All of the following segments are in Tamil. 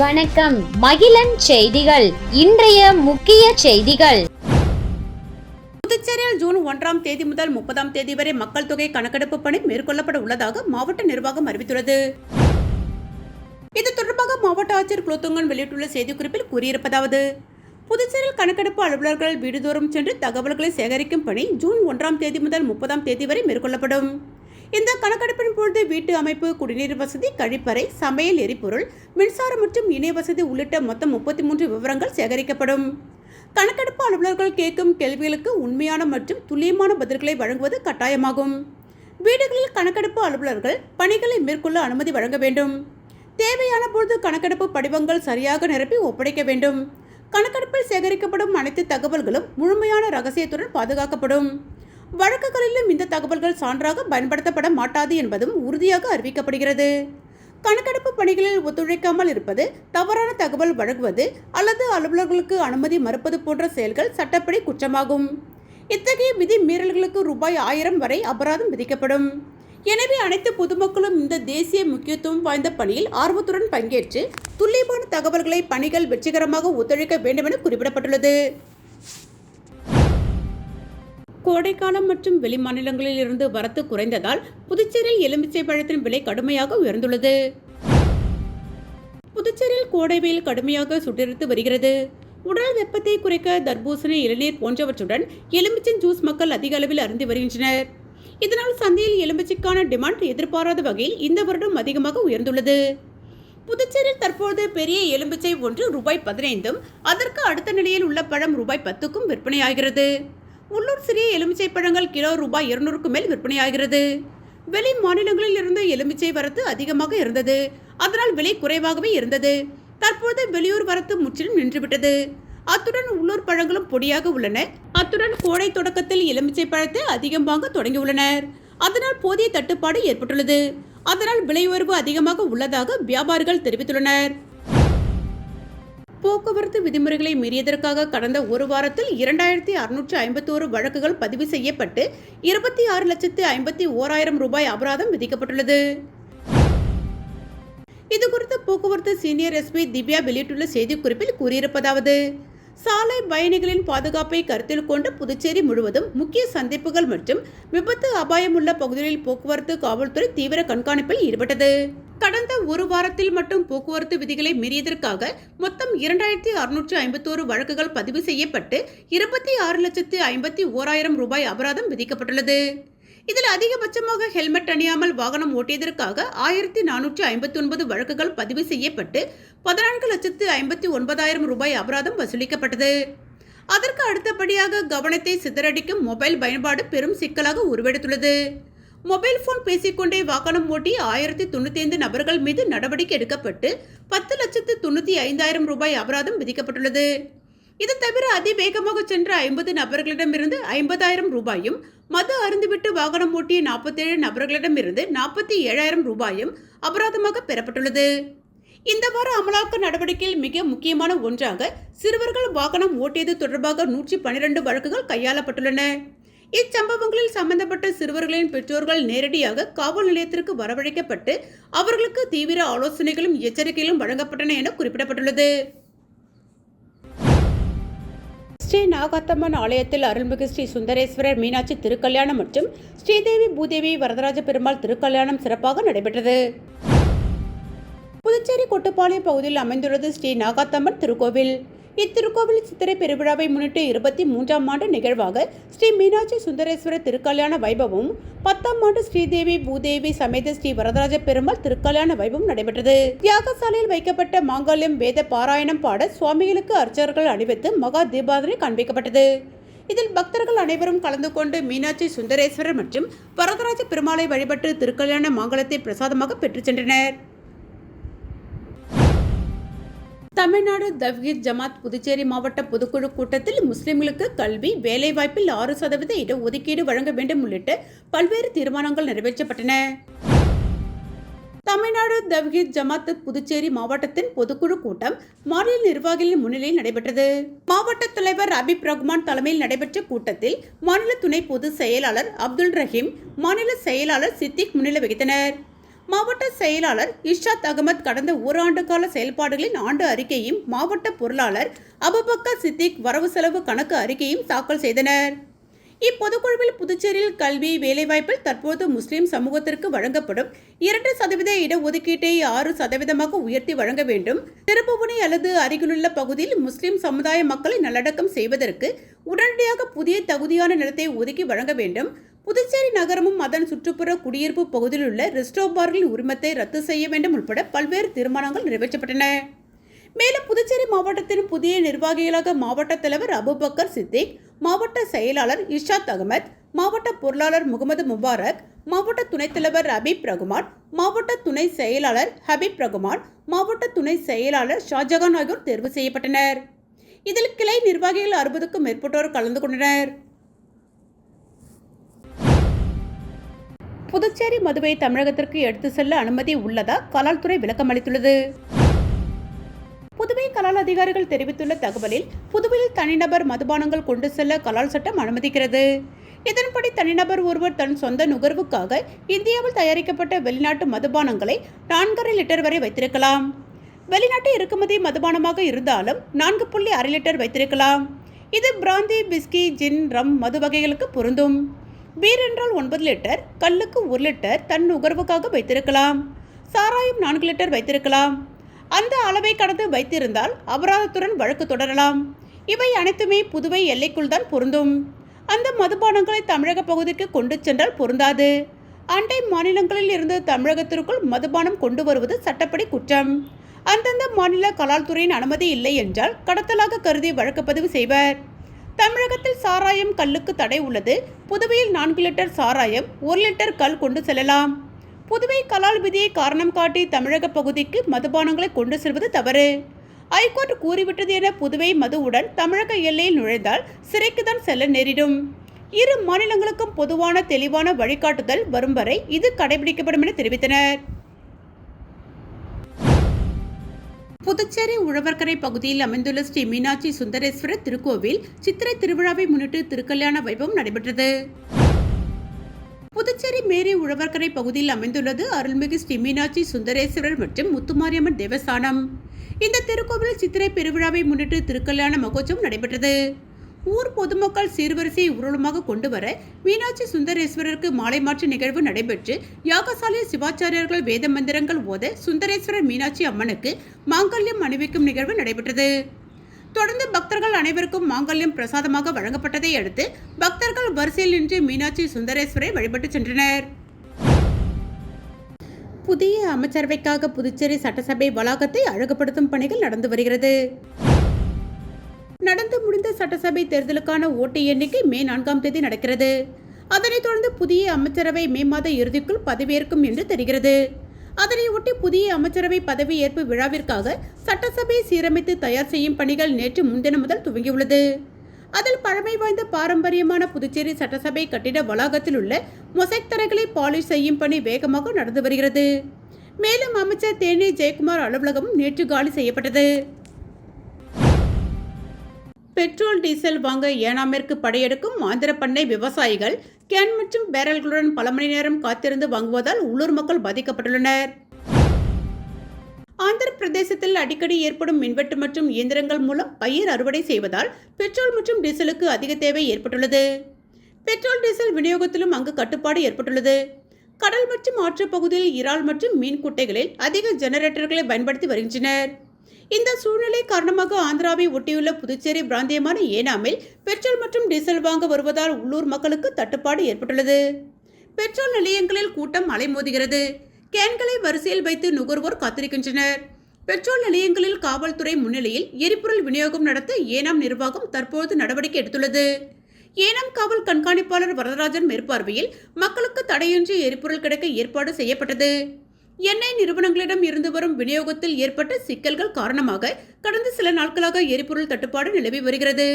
வணக்கம். மகிழன் செய்திகள். இன்றைய முக்கிய செய்திகள். புதுச்சேரியில் ஜூன் 1ஆம் தேதி முதல் 30ஆம் தேதி வரை மக்கள் தொகை கணக்கெடுப்பு பணி மேற்கொள்ளப்பட உள்ளதாக மாவட்ட நிர்வாகம் அறிவித்துள்ளது. இது தொடர்பாக மாவட்ட ஆட்சியர் குலோத்துங்கன் வெளியிட்டுள்ள செய்திக்குறிப்பில் கூறியிருப்பதாவது: புதுச்சேரியில் கணக்கெடுப்பு அலுவலர்கள் வீடுதோறும் சென்று தகவல்களை சேகரிக்கும் பணி ஜூன் 1ஆம் தேதி முதல் 30ஆம் தேதி வரை மேற்கொள்ளப்படும். இந்த கணக்கெடுப்பின் பொழுது வீட்டு அமைப்பு, குடிநீர் வசதி, கழிப்பறை, சமையல் எரிபொருள், மின்சாரம் மற்றும் இணைய வசதி உள்ளிட்ட மொத்தம் 33 விவரங்கள் சேகரிக்கப்படும். கணக்கெடுப்பு அலுவலர்கள் கேட்கும் கேள்விகளுக்கு உண்மையான மற்றும் துல்லியமான பதில்களை வழங்குவது கட்டாயமாகும். வீடுகளில் கணக்கெடுப்பு அலுவலர்கள் பணிகளை மேற்கொள்ள அனுமதி வழங்க வேண்டும். தேவையான பொழுது கணக்கெடுப்பு படிவங்கள் சரியாக நிரப்பி ஒப்படைக்க வேண்டும். கணக்கெடுப்பில் சேகரிக்கப்படும் அனைத்து தகவல்களும் முழுமையான ரகசியத்துடன் பாதுகாக்கப்படும். வழக்குகளிலும் இந்த தகவல்கள் சான்றாக பயன்படுத்தப்பட மாட்டாது என்பதும் உறுதியாக அறிவிக்கப்படுகிறது. கணக்கெடுப்பு பணிகளில் ஒத்துழைக்காமல் இருப்பது, தவறான தகவல் வழங்குவது அல்லது அலுவலர்களுக்கு அனுமதி மறுப்பது போன்ற செயல்கள் சட்டப்படி குற்றமாகும். இத்தகைய விதி மீறல்களுக்கு ரூபாய் 1000 வரை அபராதம் விதிக்கப்படும். எனவே அனைத்து பொதுமக்களும் இந்த தேசிய முக்கியத்துவம் வாய்ந்த பணியில் ஆர்வத்துடன் பங்கேற்று துல்லியமான தகவல்களை பணிகள் வெற்றிகரமாக ஒத்துழைக்க வேண்டும் என குறிப்பிடப்பட்டுள்ளது. கோடைக்காலம் மற்றும் வெளி மாநிலங்களில் இருந்து வரத்து குறைந்ததால் புதுச்சேரியில் எலுமிச்சை பழத்தின் விலை கடுமையாக உயர்ந்துள்ளது. புதுச்சேரியில் கோடை வெயில் கடுமையாக சுட்டெரித்து வருகிறது. உடல் வெப்பத்தை குறைக்க தர்பூசணி, இளநீர் போன்றவற்றுடன் எலுமிச்சை ஜூஸ் மக்கள் அதிக அளவில் அருந்தி வருகின்றனர். இதனால் சந்தையில் எலுமிச்சைக்கான டிமாண்ட் எதிர்பாராத வகையில் இந்த வருடம் அதிகமாக உயர்ந்துள்ளது. புதுச்சேரியில் தற்போது பெரிய எலுமிச்சை ஒன்று ரூபாய் 15, அதற்கு அடுத்த நிலையில் உள்ள பழம் ரூபாய் 10க்கும் விற்பனையாகிறது. உள்ளூர் சிறிய எலுமிச்சை பழங்கள் கிலோ ரூபாய் 200க்கு மேல் விற்பனையாகிறது. வெளி மாநிலங்களில் இருந்து எலுமிச்சை வரத்து அதிகமாக இருந்தது. அதனால் விலை குறைவாகவே இருந்தது. தற்போது வெளியூர் வரத்து முற்றிலும் நின்றுவிட்டது. அத்துடன் உள்ளூர் பழங்களும் பொடியாக உள்ளன. அத்துடன் கோடை தொடக்கத்தில் எலுமிச்சை பழத்தை அதிகம் வாங்க தொடங்கியுள்ளனர். அதனால் போதிய தட்டுப்பாடு ஏற்பட்டுள்ளது. அதனால் விலை உயர்வு அதிகமாக உள்ளதாக வியாபாரிகள் தெரிவித்துள்ளனர். போக்குவரத்து விதிமுறைகளை மீறியதற்காக கடந்த ஒரு வாரத்தில் 2651 வழக்குகள் பதிவு செய்யப்பட்டு 26,51,000 ரூபாய் அபராதம் விதிக்கப்பட்டுள்ளது. இதுகுறித்து போக்குவரத்து சீனியர் எஸ்பி திவ்யா வெளியிட்டுள்ள செய்திக்குறிப்பில் கூறியிருப்பதாவது: சாலை பயணிகளின் பாதுகாப்பை கருத்தில் கொண்டு புதுச்சேரி முழுவதும் முக்கிய சந்திப்புகள் மற்றும் விபத்து அபாயமுள்ள பகுதிகளில் போக்குவரத்து காவல்துறை தீவிர கண்காணிப்பில் ஈடுபட்டது. கடந்த ஒரு வாரத்தில் மட்டும் போக்குவரத்து விதிகளை மீறியதற்காக மொத்தம் 2651 வழக்குகள் பதிவு செய்யப்பட்டு 26,51,000 ரூபாய் அபராதம் விதிக்கப்பட்டுள்ளது. இதில் அதிகபட்சமாக ஹெல்மெட் அணியாமல் வாகனம் ஓட்டியதற்காக 1459 வழக்குகள் பதிவு செய்யப்பட்டு 14,59,000 ரூபாய் அபராதம் வசூலிக்கப்பட்டது. அதற்கு அடுத்தபடியாக கவனத்தை சிதறடிக்கும் மொபைல் பயன்பாடு பெரும் சிக்கலாக உருவெடுத்துள்ளது. மொபைல் போன் பேசிக்கொண்டே வாகனம் ஓட்டி 1095 நபர்கள் மீது நடவடிக்கை எடுக்கப்பட்டு 10,95,000 ரூபாய் அபராதம் விதிக்கப்பட்டுள்ளது. இது தவிர அதிவேகமாக சென்ற 50 நபர்களிடமிருந்து 50,000 ரூபாயும், மது அருந்துவிட்டு வாகனம் ஓட்டிய 47 நபர்களிடமிருந்து 47,000 ரூபாயும் அபராதமாக பெறப்பட்டுள்ளது. இந்த வார அமலாக்க நடவடிக்கையில் மிக முக்கியமான ஒன்றாக சிறுவர்கள் வாகனம் ஓட்டியது தொடர்பாக 112 வழக்குகள் கையாளப்பட்டுள்ளன. இச்சம்பவங்களில் சம்பந்தப்பட்ட சிறுவர்களின் பெற்றோர்கள் நேரடியாக காவல் நிலையத்திற்கு வரவழைக்கப்பட்டு அவர்களுக்கு தீவிர ஆலோசனைகளும் எச்சரிக்கைகளும் வழங்கப்பட்டன என குறிப்பிடப்பட்டுள்ளது. ஸ்ரீ நாகாத்தம்மன் ஆலயத்தில் அருள்மிகு ஸ்ரீ சுந்தரேஸ்வரர் மீனாட்சி திருக்கல்யாணம் மற்றும் ஸ்ரீதேவி பூதேவி வரதராஜ பெருமாள் திருக்கல்யாணம் சிறப்பாக நடைபெற்றது. புதுச்சேரி கொட்டுப்பாளையம் பகுதியில் அமைந்துள்ளது ஸ்ரீ நாகாத்தம்மன் திருக்கோவில். இத்திருக்கோவில் சித்திரை பெருவிழாவை முன்னிட்டு 23ஆம் ஆண்டு நிகழ்வாக ஸ்ரீ மீனாட்சி சுந்தரேஸ்வரர் திருக்கல்யாண வைபவமும் 10ஆம் ஆண்டு ஸ்ரீதேவி பூதேவி சமேத ஸ்ரீ வரதராஜ பெருமாள் திருக்கல்யாண வைபவம் நடைபெற்றது. யாகசாலையில் வைக்கப்பட்ட மாங்கல்யம் வேத பாராயணம் பாட சுவாமிகளுக்கு அர்ச்சகர்கள் அணிவித்து மகா தீபாவளி காண்பிக்கப்பட்டது. இதில் பக்தர்கள் அனைவரும் கலந்து கொண்டு மீனாட்சி சுந்தரேஸ்வரர் மற்றும் வரதராஜ பெருமாளை வழிபட்டு திருக்கல்யாண மாங்கலத்தை பிரசாதமாக பெற்றுச் சென்றனர். தமிழ்நாடு தவ்ஹீத் ஜமாத் புதுச்சேரி மாவட்ட பொதுக்குழு கூட்டத்தில் முஸ்லிம்களுக்கு கல்வி, வேலைவாய்ப்பில் 6% இடஒதுக்கீடு வழங்க வேண்டும் உள்ளிட்ட பல்வேறு தீர்மானங்கள் நிறைவேற்றப்பட்டன. தமிழ்நாடு தவ்ஹீத் ஜமாத் புதுச்சேரி மாவட்டத்தின் பொதுக்குழு கூட்டம் மாநில நிர்வாகிகளின் முன்னிலையில் நடைபெற்றது. மாவட்ட தலைவர் அபீப் ரஹ்மான் தலைமையில் நடைபெற்ற கூட்டத்தில் மாநில துணை பொதுச் செயலாளர் அப்துல் ரஹீம், மாநில செயலாளர் சித்திக் முன்னிலை வகித்தனர். மாவட்ட செயலாளர் இர்ஷாத் அகமது கடந்த ஓராண்டு கால செயல்பாடுகளின் ஆண்டு அறிக்கையும் மாவட்ட பொருளாளர் அபுபக்கர் சித்திக் வரவு செலவு கணக்கு அறிக்கையும் தாக்கல் செய்தனர். இப்பொதுக்குழுவில் புதுச்சேரியில் கல்வி வேலைவாய்ப்பில் தற்போது முஸ்லிம் சமூகத்திற்கு வழங்கப்படும் 2% இடஒதுக்கீட்டை 6% உயர்த்தி வழங்க வேண்டும். திருப்புவனை அல்லது அருகிலுள்ள பகுதியில் முஸ்லிம் சமுதாய மக்களை நல்லடக்கம் செய்வதற்கு உடனடியாக புதிய தகுதியான நிலத்தை ஒதுக்கி வழங்க வேண்டும். புதுச்சேரி நகரமும் அதன் சுற்றுப்புற குடியிருப்பு பகுதியில் உள்ள ரெஸ்டோபார்களின் உரிமத்தை ரத்து செய்ய வேண்டும் உட்பட பல்வேறு தீர்மானங்கள் நிறைவேற்றப்பட்டன. மேலும் புதுச்சேரி மாவட்டத்தின் புதிய நிர்வாகிகளாக மாவட்ட தலைவர் அபுபக்கர் சித்திக், மாவட்ட செயலாளர் இர்ஷாத் அகமது, மாவட்ட பொருளாளர் முகமது முபாரக், மாவட்ட துணைத் தலைவர் ஹபீப் ரகுமான், மாவட்ட துணை செயலாளர் ஹபீப் ரகுமான், மாவட்ட துணை செயலாளர் ஷாஜகான் ஆகியோர் தேர்வு செய்யப்பட்டனர். இதில் கிளை நிர்வாகிகள் 60க்கும் மேற்பட்டோர் கலந்து கொண்டனர். புதுச்சேரி மதுவை தமிழகத்திற்கு எடுத்து செல்ல அனுமதி உள்ளதா கலால்துறை விளக்கம் அளித்துள்ளது. புதுவை கலால் அதிகாரிகள் தெரிவித்துள்ள தகவலில், புதுவையில் தனிநபர் மதுபானங்கள் கொண்டு செல்ல கலால் சட்டம் அனுமதிக்கிறது. இதன்படி தனிநபர் ஒருவர் தன் சொந்த நுகர்வுக்காக இந்தியாவில் தயாரிக்கப்பட்ட வெளிநாட்டு மதுபானங்களை 4.5 லிட்டர் வரை வைத்திருக்கலாம். வெளிநாட்டு இறக்குமதி மதுபானமாக இருந்தாலும் 4.5 லிட்டர் வைத்திருக்கலாம். இது பிராந்தி, பிஸ்கி, ஜின், ரம் மது வகைகளுக்கு பொருந்தும். பீர் என்றால் 9 லிட்டர், கல்லுக்கு 1 லிட்டர் தன் நுகர்வுக்காக வைத்திருக்கலாம். சாராயம் 4 லிட்டர் வைத்திருக்கலாம். அந்த அளவை கடந்து வைத்திருந்தால் அபராதத்துடன் வழக்கு தொடரலாம். இவை அனைத்துமே புதுவை எல்லைக்குள் தான் பொருந்தும். அந்த மதுபானங்களை தமிழக பகுதிக்கு கொண்டு சென்றால் பொருந்தாது. அண்டை மாநிலங்களில் இருந்து தமிழகத்திற்குள் மதுபானம் கொண்டு வருவது சட்டப்படி குற்றம். அந்தந்த மாநில கலால்துறையின் அனுமதி இல்லை என்றால் கடத்தலாக கருதி வழக்கு பதிவு செய்வர். தமிழகத்தில் சாராயம், கல்லுக்கு தடை உள்ளது. புதுவையில் 4 லிட்டர் சாராயம், 1 லிட்டர் கல் கொண்டு செல்லலாம். புதுவை கலால் விதியை காரணம் காட்டி தமிழக பகுதிக்கு மதுபானங்களை கொண்டு செல்வது தவறு. ஐகோர்ட் கூறிவிட்டது என புதுவை மதுவுடன் தமிழக எல்லையில் நுழைந்தால் சிறைக்குதான் செல்ல நேரிடும். இரு மாநிலங்களுக்கும் பொதுவான தெளிவான வழிகாட்டுதல் வரும் வரை இது கடைபிடிக்கப்படும் என தெரிவித்தனர். புதுச்சேரி உழவர்கரை பகுதியில் அமைந்துள்ள ஸ்ரீ மீனாட்சி சுந்தரேஸ்வரர் திருக்கோவில் சித்திரை திருவிழாவை முன்னிட்டு திருக்கல்யாண வைபவம் நடைபெற்றது. புதுச்சேரி மேரி உழவர்கரை பகுதியில் அமைந்துள்ளது அருள்மிகு ஸ்ரீ மீனாட்சி சுந்தரேஸ்வரர் மற்றும் முத்துமாரியம்மன் தேவஸ்தானம். இந்த திருக்கோவில் சித்திரை பெருவிழாவை முன்னிட்டு திருக்கல்யாண மகோற்சவம் நடைபெற்றது. ஊர் பொதுமக்கள் சீர்வரிசையை ஊர்வலமாக கொண்டு வர மீனாட்சி சுந்தரேஸ்வரருக்கு மாலை மாற்று நிகழ்வு நடைபெற்று யாகசாலை சிவாச்சாரியர்கள் வேத மந்திரங்கள் ஓத சுந்தரேஸ்வரர் மீனாட்சி அம்மனுக்கு மாங்கல்யம் அணிவிக்கும் நிகழ்வு நடைபெற்றது. தொடர்ந்து பக்தர்கள் அனைவருக்கும் மாங்கல்யம் பிரசாதமாக வழங்கப்பட்டதை அடுத்து பக்தர்கள் வரிசையில் நின்று மீனாட்சி சுந்தரேஸ்வரை வழிபட்டு சென்றனர். புதிய அமைச்சரவைக்காக புதுச்சேரி சட்டசபை வளாகத்தை அழகுபடுத்தும் பணிகள் நடந்து வருகிறது. நடந்து முடிந்த சட்டசபை தேர்தலுக்கான ஓட்டு எண்ணிக்கை மே 4ஆம் தேதி நடக்கிறது. அதனைத் தொடர்ந்து புதிய அமைச்சரவை மே மாத இறுதிக்குள் பதவியேற்கும் என்று தெரிகிறது. அதனையொட்டி புதிய அமைச்சரவை பதவி ஏற்பு விழாவிற்காக சட்டசபையை சீரமைத்து தயார் செய்யும் பணிகள் நேற்று முன்தினம் முதல் துவங்கியுள்ளது. அதில் பழமை வாய்ந்த பாரம்பரியமான புதுச்சேரி சட்டசபை கட்டிட வளாகத்தில் உள்ள மொசைக் தரைகளை பாலிஷ் செய்யும் பணி வேகமாக நடந்து வருகிறது. மேலும் அமைச்சர் தேனி ஜெயக்குமார் அலுவலகமும் நேற்று காலி செய்யப்பட்டது. பெட்ரோல், டீசல் வாங்க ஏனாமிற்கு படையெடுக்கும் ஆந்திர பண்ணை விவசாயிகள் கேன் மற்றும் பேரல்களுடன் பல மணி நேரம் காத்திருந்து வாங்குவதால் உள்ளூர் மக்கள் பாதிக்கப்பட்டுள்ளனர். ஆந்திர பிரதேசத்தில் அடிக்கடி ஏற்படும் மின்வெட்டு மற்றும் இயந்திரங்கள் மூலம் பயிர் அறுவடை செய்வதால் பெட்ரோல் மற்றும் டீசலுக்கு அதிக தேவை ஏற்பட்டுள்ளது. பெட்ரோல், டீசல் விநியோகத்திலும் அங்கு கட்டுப்பாடு ஏற்பட்டுள்ளது. கடல் மற்றும் ஆற்று பகுதியில் இறால் மற்றும் மீன் குட்டைகளில் அதிக ஜெனரேட்டர்களை பயன்படுத்தி வருகின்றனர். இந்த சூழ்நிலை காரணமாக ஆந்திராவை ஒட்டியுள்ள புதுச்சேரி பிராந்தியமான ஏனாமில் பெட்ரோல் மற்றும் டீசல் வாங்க வருவதால் உள்ளூர் மக்களுக்கு தட்டுப்பாடு ஏற்பட்டுள்ளது. பெட்ரோல் நிலையங்களில் கூட்டம் அலைமோதுகிறது. கேன்களை வரிசையில் வைத்து நுகர்வோர் காத்திருக்கின்றனர். பெட்ரோல் நிலையங்களில் காவல்துறை முன்னிலையில் எரிபொருள் விநியோகம் நடத்த ஏனாம் நிர்வாகம் தற்போது நடவடிக்கை எடுத்துள்ளது. ஏனாம் காவல் கண்காணிப்பாளர் வரதராஜன் மேற்பார்வையில் மக்களுக்கு தடையின்றி எரிபொருள் கிடைக்க ஏற்பாடு செய்யப்பட்டது. எண்ணெய் நிறுவனங்களிடம் இருந்து வரும் விநியோகத்தில் ஏற்பட்ட சிக்கல்கள் காரணமாக கடந்த சில நாட்களாக எரிபொருள் தட்டுப்பாடு நிலவி வருகிறது.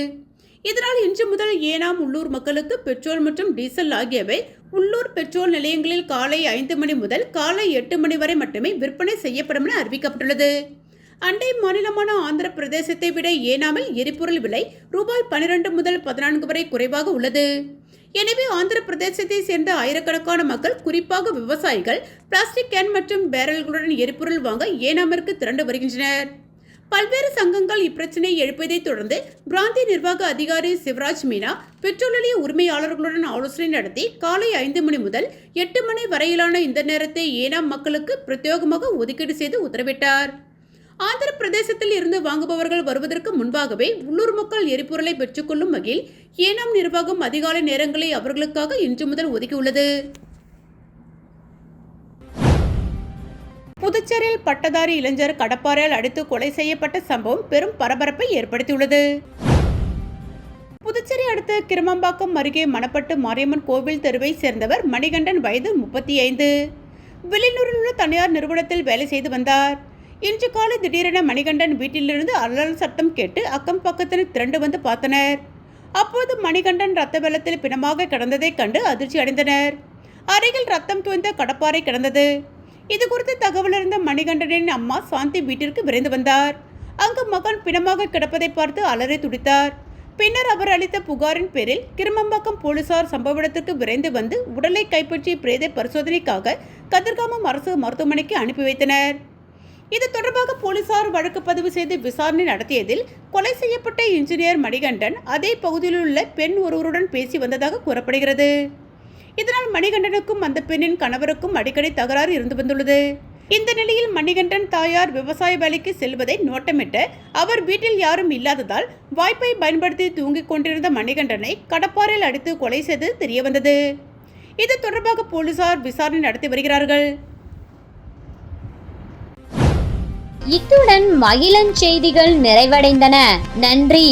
இதனால் இன்று முதல் ஏனாம் உள்ளூர் மக்களுக்கு பெட்ரோல் மற்றும் டீசல் ஆகியவை உள்ளூர் பெட்ரோல் நிலையங்களில் காலை 5 மணி முதல் காலை 8 மணி வரை மட்டுமே விற்பனை செய்யப்படும் என அறிவிக்கப்பட்டுள்ளது. அண்டை மாநிலமான ஆந்திர பிரதேசத்தை விட ஏனாமில் எரிபொருள் விலை ரூபாய் 12 முதல் 14 வரை குறைவாக உள்ளது. எனவே ஆந்திர பிரதேசத்தை சேர்ந்த ஆயிரக்கணக்கான மக்கள், குறிப்பாக விவசாயிகள், பிளாஸ்டிக் கேன் மற்றும் பேரல்களுடன் எரிபொருள் வாங்க ஏனாமிற்கு திரண்டு வருகின்றனர். பல்வேறு சங்கங்கள் இப்பிரச்சனையை எழுப்பியதை தொடர்ந்து பிராந்திய நிர்வாக அதிகாரி சிவராஜ் மீனா பெட்ரோல் நிலைய உரிமையாளர்களுடன் ஆலோசனை நடத்தி காலை 5 மணி முதல் 8 மணி வரையிலான இந்த நேரத்தை ஏனாம் மக்களுக்கு பிரத்யேகமாக ஒதுக்கீடு செய்து உத்தரவிட்டார். ஆந்திர பிரதேசத்தில் இருந்து வாங்குபவர்கள் வருவதற்கு முன்பாகவே உள்ளூர் மக்கள் எரிபொருளை பெற்றுக்கொள்ளும் வகையில் ஏனாம் நிர்வாகம் அதிகாலை நேரங்களை அவர்களுக்காக இன்று முதல் ஒதுக்கியுள்ளது. புதுச்சேரியில் பட்டதாரி இளைஞர் கடப்பாறையால் அடித்து கொலை செய்யப்பட்ட சம்பவம் பெரும் பரபரப்பை ஏற்படுத்தியுள்ளது. புதுச்சேரி அடுத்த கிருமம்பாக்கம் அருகே மணப்பட்டு மாரியம்மன் கோவில் தெருவை சேர்ந்தவர் மணிகண்டன், வயது 35. வெளியூரில் உள்ள தனியார் நிறுவனத்தில் வேலை செய்து வந்தார். இன்று காலை திடீரென மணிகண்டன் வீட்டிலிருந்து அலறல் சத்தம் கேட்டு அக்கம் பக்கத்தினர் திரண்டு வந்து பார்த்தனர். அப்போது மணிகண்டன் ரத்த வெள்ளத்தில் பிணமாக கிடந்ததை கண்டு அதிர்ச்சி அடைந்தனர். அருகில் ரத்தம் தோய்ந்த கடப்பாறை கிடந்தது. இது குறித்து தகவல் அறிந்த மணிகண்டனின் அம்மா சாந்தி வீட்டிற்கு விரைந்து வந்தார். அங்கு மகன் பிணமாக கிடப்பதை பார்த்து அலறி துடித்தார். பின்னர் அவர் அளித்த புகாரின் பேரில் கிருமம்பாக்கம் போலீசார் சம்பவ இடத்திற்கு விரைந்து வந்து உடலை கைப்பற்றி பிரேத பரிசோதனைக்காக கதிர்காமம் அரசு மருத்துவமனைக்கு அனுப்பி வைத்தனர். இது தொடர்பாக போலீசார் வழக்கு பதிவு செய்து விசாரணை நடத்தியதில் கொலை செய்யப்பட்ட இன்ஜினியர் மணிகண்டன் அதே பகுதியில் உள்ள பெண் ஒருவருடன் பேசி வந்ததாக கூறப்படுகிறது. இதனால் மணிகண்டனுக்கும் அந்த பெண்ணின் கணவருக்கும் அடிக்கடி தகராறு இருந்து வந்துள்ளது. இந்த நிலையில் மணிகண்டன் தாயார் விவசாய வேலைக்கு செல்வதை நோட்டமிட்டு அவர் வீட்டில் யாரும் இல்லாததால் வாய்ப்பை பயன்படுத்தி தூங்கிக் கொண்டிருந்த மணிகண்டனை கடப்பாறையில் அடித்து கொலை செய்து தெரியவந்தது. இது தொடர்பாக போலீசார் விசாரணை நடத்தி வருகிறார்கள். இத்துடன் மகிழன் செய்திகள் நிறைவடைந்தன. நன்றி.